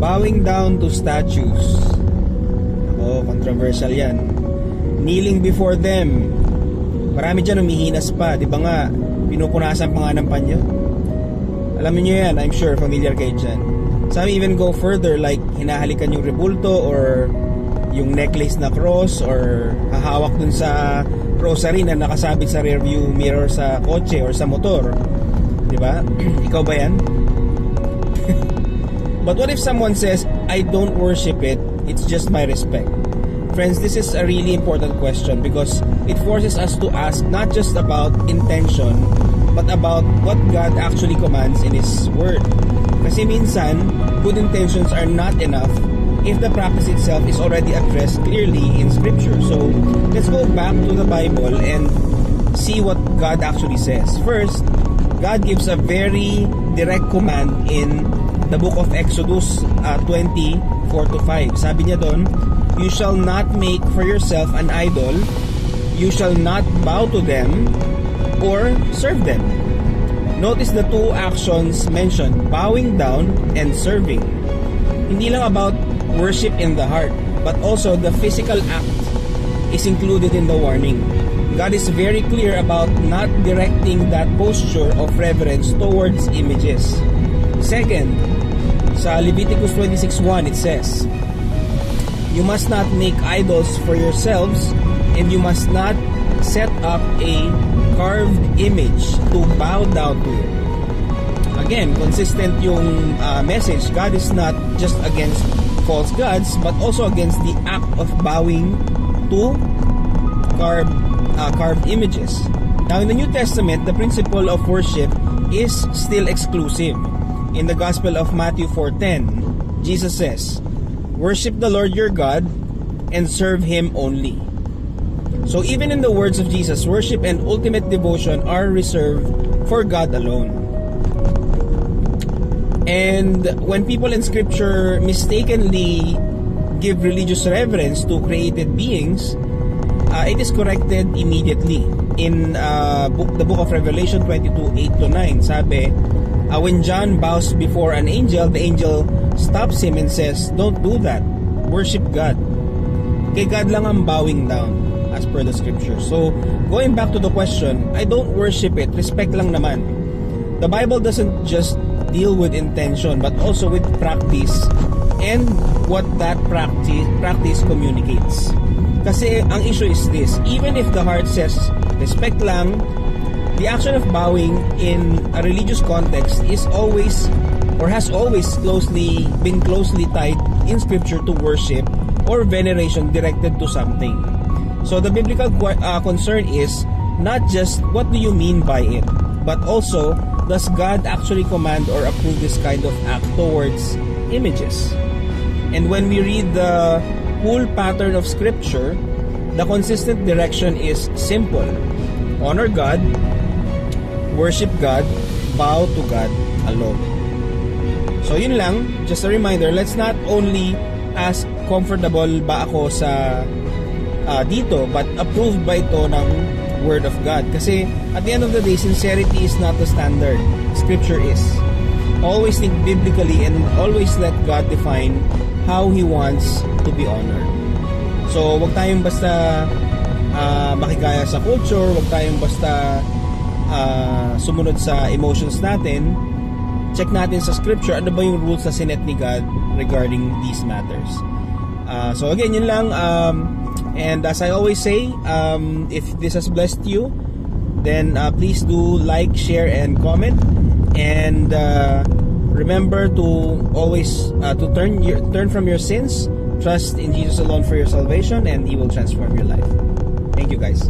Bowing down to statues. Ako, controversial yan. Kneeling before them. Marami dyan umihinas pa. Di ba nga, pinupunasan pa nga ng panyo. Alam niyo yan, I'm sure familiar kayo dyan. Some even go further, like hinahalikan yung rebulto or yung necklace na cross, or hahawak dun sa rosary na nakasabit sa rearview mirror sa kotse or sa motor. Di ba? Ikaw ba yan? But what if someone says, I don't worship it, it's just my respect? Friends, this is a really important question because it forces us to ask not just about intention, but about what God actually commands in His Word. Kasi minsan, good intentions are not enough if the practice itself is already addressed clearly in Scripture. So, let's go back to the Bible and see what God actually says. First, God gives a very direct command in the book of Exodus 20:4-5. Sabi niya doon, you shall not make for yourself an idol, you shall not bow to them or serve them. Notice the two actions mentioned, bowing down and serving. Hindi lang about worship in the heart, but also the physical act is included in the warning. God is very clear about not directing that posture of reverence towards images. Second, sa Leviticus 26:1 it says, you must not make idols for yourselves, and you must not set up a carved image to bow down to it. Again, consistent yung message. God is not just against false gods, but also against the act of bowing to carved images. Now, in the New Testament, the principle of worship is still exclusive. In the Gospel of Matthew 4:10, Jesus says, worship the Lord your God and serve Him only. So even in the words of Jesus, worship and ultimate devotion are reserved for God alone. And when people in Scripture mistakenly give religious reverence to created beings, it is corrected immediately. In the book of Revelation 22:8-9, sabi, when John bows before an angel, the angel stops him and says, don't do that. Worship God. Kay God lang ang bowing down as per the Scripture. So, going back to the question, I don't worship it. Respect lang naman. The Bible doesn't just deal with intention, but also with practice and what that practice communicates. Kasi ang issue is this, even if the heart says, respect lang, the action of bowing in a religious context is always or has always been closely tied in Scripture to worship or veneration directed to something. So the biblical concern is not just what do you mean by it, but also does God actually command or approve this kind of act towards images? And when we read the whole pattern of Scripture, the consistent direction is simple. Honor God, worship God, bow to God alone. So yun lang, just a reminder, let's not only ask comfortable ba ako sa dito, but approved ba ito ng Word of God? Kasi at the end of the day, sincerity is not the standard. Scripture is. Always think biblically and always let God define how He wants to be honored. So wag tayong basta makigaya sa culture, wag tayong basta sumunod sa emotions natin. Check natin sa Scripture, ano ba yung rules na sinet ni God regarding these matters. So again, yun lang. And as I always say, if this has blessed you, then please do like, share, and comment. And remember to always to turn from your sins, trust in Jesus alone for your salvation, and He will transform your life. Thank you, guys.